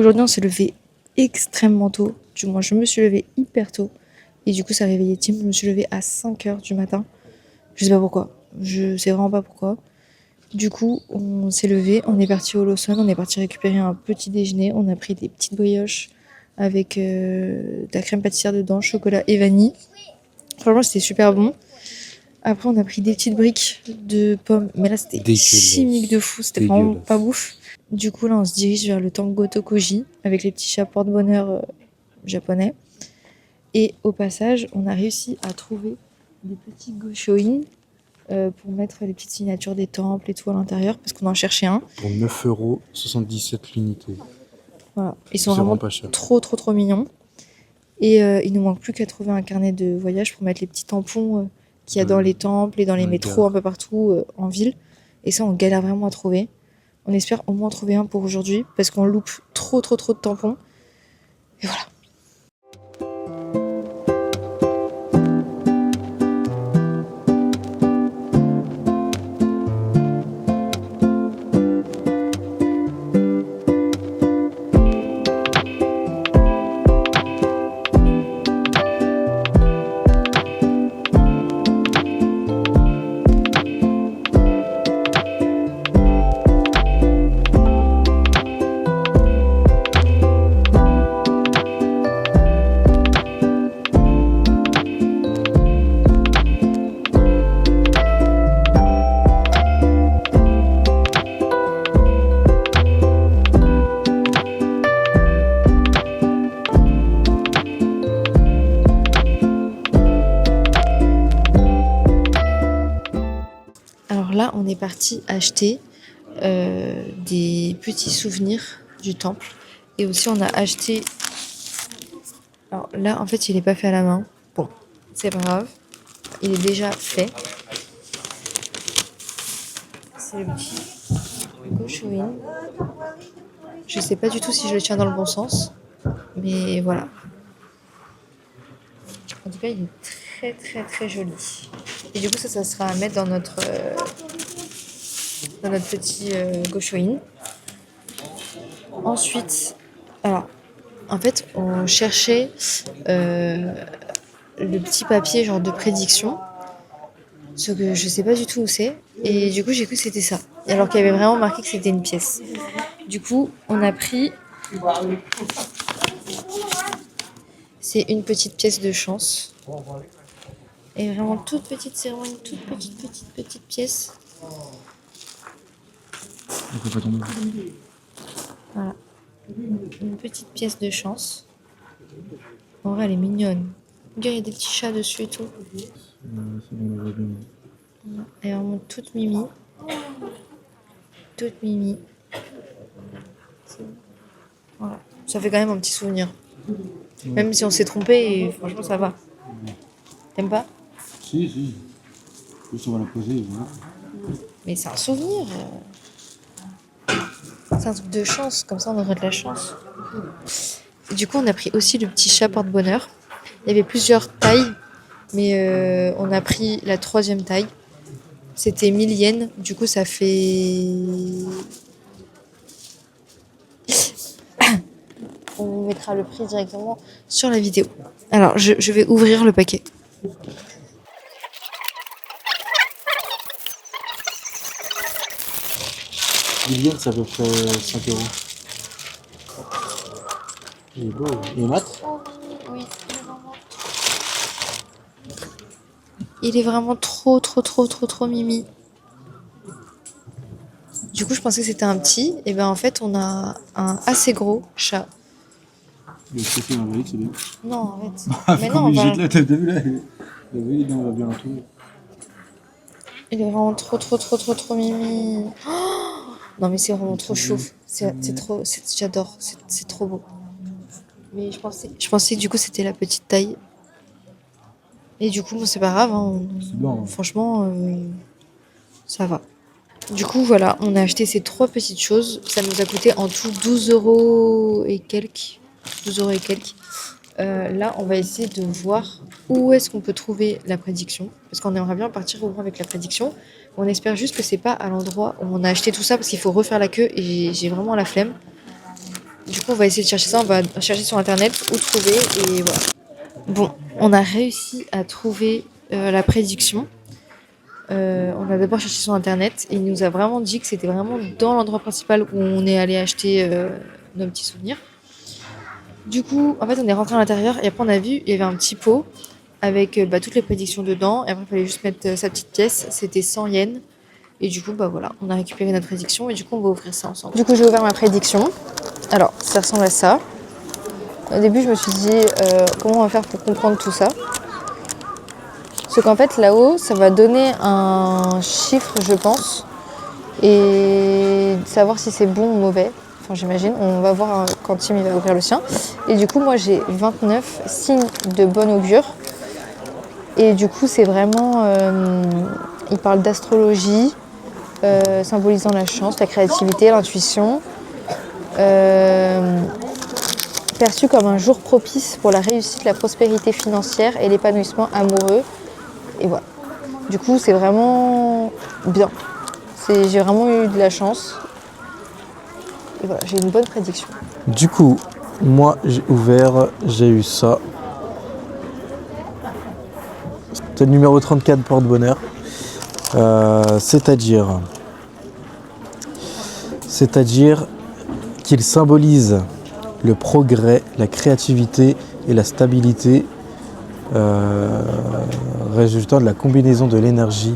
Aujourd'hui, on s'est levé extrêmement tôt. Du moins, je me suis levée hyper tôt. Et du coup, ça a réveillé Tim. Je me suis levée à 5h du matin. Je sais pas pourquoi. Je sais vraiment pas pourquoi. Du coup, on s'est levé, on est parti au Lawson, on est parti récupérer un petit déjeuner. On a pris des petites brioches avec de la crème pâtissière dedans, chocolat et vanille. Franchement, c'était super bon. Après, on a pris des petites briques de pommes. Mais là, c'était Dégueulasse. chimique de fou. C'était vraiment Dégueulasse. pas ouf. Du coup, là, on se dirige vers le temple Tokoji avec les petits chats porte-bonheur japonais. Et au passage, on a réussi à trouver des petits goshoin pour mettre les petites signatures des temples et tout à l'intérieur parce qu'on en cherchait un. Pour 9,77€ l'unité. Voilà. Ils C'est sont vraiment pas cher. trop mignons. Et il nous manque plus qu'à trouver un carnet de voyage pour mettre les petits tampons qu'il y a dans les temples et dans les métros un peu partout en ville. Et ça, on galère vraiment à trouver. On espère au moins trouver un pour aujourd'hui parce qu'on loupe trop de tampons. Et voilà. Alors là, on est parti acheter des petits souvenirs du temple. Et aussi, on a acheté... Alors là, en fait, il n'est pas fait à la main. Bon, c'est pas grave. Il est déjà fait. C'est le petit goshoin. Je sais pas du tout si je le tiens dans le bon sens. Mais voilà. En tout cas, il est très joli. Et du coup, ça sera à mettre dans notre petit goshoin. Ensuite, alors, en fait, on cherchait le petit papier genre de prédiction, ce que je sais pas du tout où c'est. Et du coup, j'ai cru que c'était ça. Alors qu'il y avait vraiment marqué que c'était une pièce. Du coup, on a pris... C'est une petite pièce de chance. Et vraiment toute petite, c'est vraiment une toute petite pièce. Voilà. Une petite pièce de chance. En vrai, elle est mignonne. Regarde, il y a des petits chats dessus et tout. Elle est vraiment toute mimi. Toute mimi. Voilà. Ça fait quand même un petit souvenir. Même si on s'est trompé, franchement, ça va. T'aimes pas? Si. Juste on va la poser, voilà. Mais c'est un souvenir. C'est un truc de chance, comme ça on aurait de la chance. Et du coup, on a pris aussi le petit chat porte-bonheur. Il y avait plusieurs tailles, mais on a pris la 3e taille. C'était 1000 yens, du coup ça fait... On mettra le prix directement sur la vidéo. Alors, je vais ouvrir le paquet. Liliane, ça peut faire 5€. Il est beau, il est mat. Oui, il est vraiment trop mimi. Du coup, je pensais que c'était un petit. Et ben en fait, on a un assez gros chat. Il est stocké dans la valise, c'est bien. Non, arrête. Mais non, j'ai de la tête, t'as vu là? La valise, on va bien l'entourer. Il est vraiment trop mimi. Oh non, mais c'est vraiment trop chou. C'est trop, j'adore. C'est trop beau. Mais je pensais que du coup c'était la petite taille. Et du coup, bon, c'est pas grave. Hein. C'est bien. Hein. Franchement, ça va. Du coup, voilà, on a acheté ces 3 petites choses. Ça nous a coûté en tout 12€ et quelques. 12€ et quelques. Là, on va essayer de voir où est-ce qu'on peut trouver la prédiction. Parce qu'on aimerait bien partir au moins avec la prédiction. On espère juste que c'est pas à l'endroit où on a acheté tout ça parce qu'il faut refaire la queue et j'ai vraiment la flemme. Du coup, on va essayer de chercher ça. On va chercher sur internet où trouver et voilà. Bon, on a réussi à trouver la prédiction. On a d'abord cherché sur internet et il nous a vraiment dit que c'était vraiment dans l'endroit principal où on est allé acheter nos petits souvenirs. Du coup, en fait, on est rentré à l'intérieur et après on a vu, il y avait un petit pot avec toutes les prédictions dedans. Et après, il fallait juste mettre sa petite pièce. C'était 100 yens. Et du coup, voilà, on a récupéré notre prédiction et du coup, on va ouvrir ça ensemble. Du coup, j'ai ouvert ma prédiction. Alors, ça ressemble à ça. Au début, je me suis dit, comment on va faire pour comprendre tout ça? Parce qu'en fait, là-haut, ça va donner un chiffre, je pense, et savoir si c'est bon ou mauvais. Enfin, j'imagine. On va voir quand Tim il va ouvrir le sien. Et du coup, moi, j'ai 29 signes de bon augure. Et du coup, c'est vraiment... il parle d'astrologie, symbolisant la chance, la créativité, l'intuition. Perçu comme un jour propice pour la réussite, la prospérité financière et l'épanouissement amoureux. Et voilà. Du coup, c'est vraiment bien. J'ai vraiment eu de la chance. Et voilà, j'ai une bonne prédiction. Du coup, moi j'ai ouvert, j'ai eu ça. C'était le numéro 34 porte-bonheur. C'est-à-dire qu'il symbolise le progrès, la créativité et la stabilité, résultant de la combinaison de l'énergie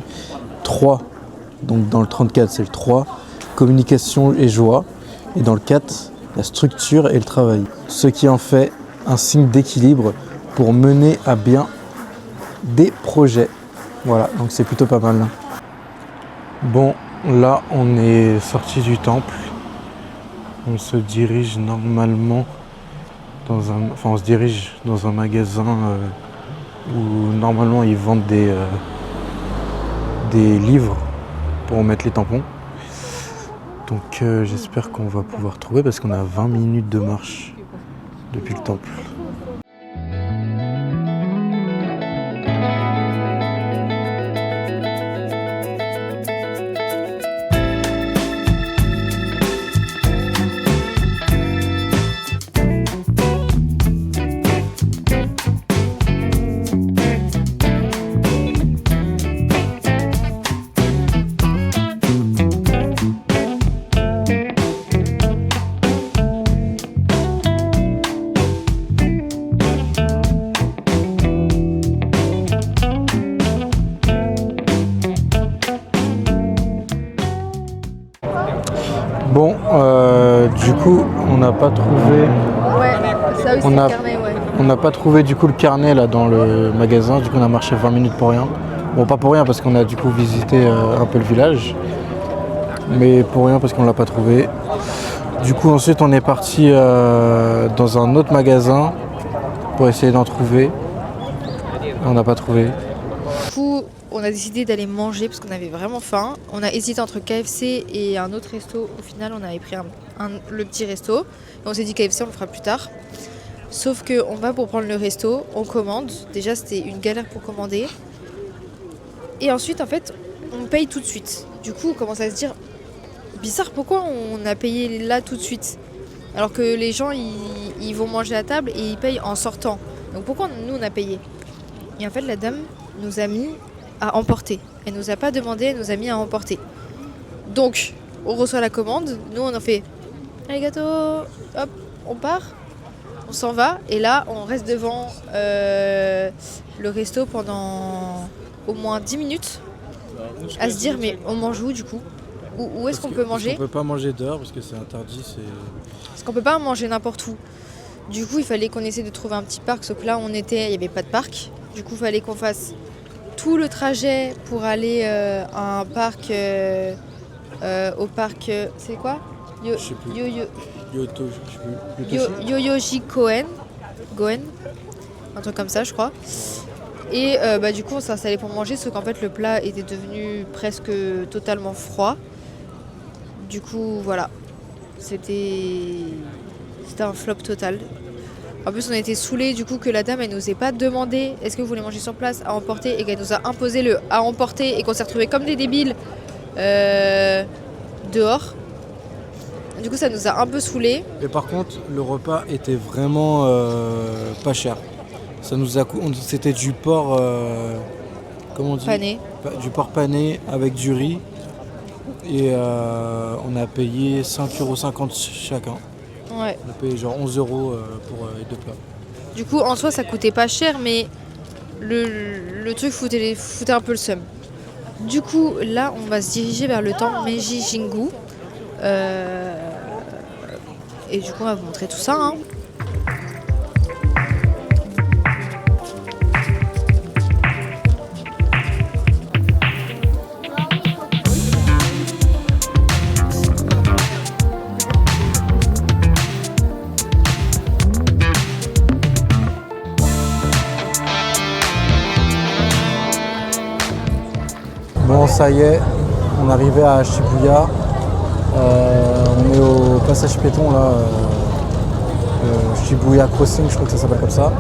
3. Donc dans le 34, c'est le 3, communication et joie. Et dans le 4, la structure et le travail. Ce qui en fait un signe d'équilibre pour mener à bien des projets. Voilà, donc c'est plutôt pas mal là. Bon, là on est sorti du temple. On se dirige normalement dans un... Enfin on se dirige dans un magasin où normalement ils vendent des livres pour mettre les tampons. Donc j'espère qu'on va pouvoir trouver parce qu'on a 20 minutes de marche depuis le temple. Bon, du coup, on n'a pas trouvé. Ouais, ça aussi, On a- le carnet, ouais. On n'a pas trouvé du coup le carnet là dans le magasin. Du coup, on a marché 20 minutes pour rien. Bon, pas pour rien parce qu'on a du coup visité un peu le village, mais pour rien parce qu'on l'a pas trouvé. Du coup, ensuite, on est parti dans un autre magasin pour essayer d'en trouver. On n'a pas trouvé. Du coup, on a décidé d'aller manger parce qu'on avait vraiment faim. On a hésité entre KFC et un autre resto. Au final, on avait pris le petit resto. Et on s'est dit KFC, on le fera plus tard. Sauf qu'on va pour prendre le resto, on commande. Déjà, c'était une galère pour commander. Et ensuite, en fait, on paye tout de suite. Du coup, on commence à se dire, bizarre, pourquoi on a payé là tout de suite? Alors que les gens, ils vont manger à table et ils payent en sortant. Donc pourquoi nous, on a payé? Et en fait, la dame nous a mis à emporter. Elle nous a pas demandé, elle nous a mis à emporter. Donc, on reçoit la commande. Nous, on en fait arigato, hop, on part. On s'en va et là on reste devant le resto pendant au moins 10 minutes à se dire mais on mange où du coup? Où est-ce qu'on peut manger? On peut pas manger dehors parce que c'est interdit. Parce qu'on peut pas manger n'importe où. Du coup il fallait qu'on essaie de trouver un petit parc, sauf que là on était, il n'y avait pas de parc. Du coup il fallait qu'on fasse tout le trajet pour aller à un parc, au parc, c'est quoi? Je sais plus. Yoyoji Goen, un truc comme ça je crois. Et du coup on s'est installé pour manger, sauf qu'en fait le plat était devenu presque totalement froid. Du coup voilà, c'était un flop total. En plus on était saoulés du coup que la dame elle nous ait pas demandé est-ce que vous voulez manger sur place à emporter et qu'elle nous a imposé le à emporter et qu'on s'est retrouvés comme des débiles dehors. Du coup, ça nous a un peu saoulés. Mais par contre, le repas était vraiment pas cher. Ça nous a c'était du porc, comment on dit, Pané. du porc pané avec du riz. Et on a payé 5,50 € chacun. Ouais. On a payé genre 11 € pour les 2 plats. Du coup, en soi, ça coûtait pas cher, mais le truc foutait un peu le seum. Du coup, là, on va se diriger vers le temple Meiji Jingu. Et du coup, on va vous montrer tout ça. Hein. Bon, ça y est, on est arrivé à Shibuya. On est au passage piéton là, Shibuya Crossing, je crois que ça s'appelle comme ça.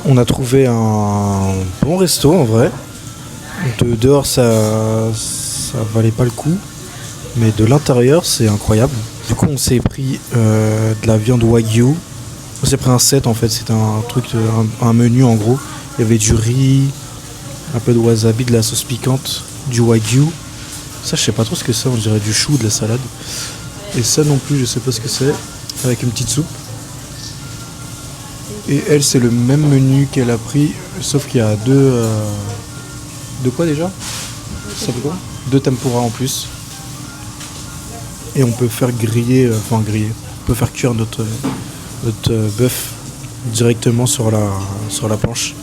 On a trouvé un bon resto en vrai. Dehors ça valait pas le coup, mais de l'intérieur c'est incroyable. Du coup on s'est pris de la viande wagyu. On s'est pris un set en fait, c'était un truc, un menu en gros. Il y avait du riz, un peu de wasabi, de la sauce piquante, du wagyu. Ça je sais pas trop ce que c'est, on dirait du chou, de la salade. Et ça non plus je sais pas ce que c'est, avec une petite soupe. Et elle, c'est le même menu qu'elle a pris, sauf qu'il y a deux... De quoi déjà? Ça fait quoi? 2 tempura en plus. Et on peut faire griller, on peut faire cuire notre bœuf directement sur la planche.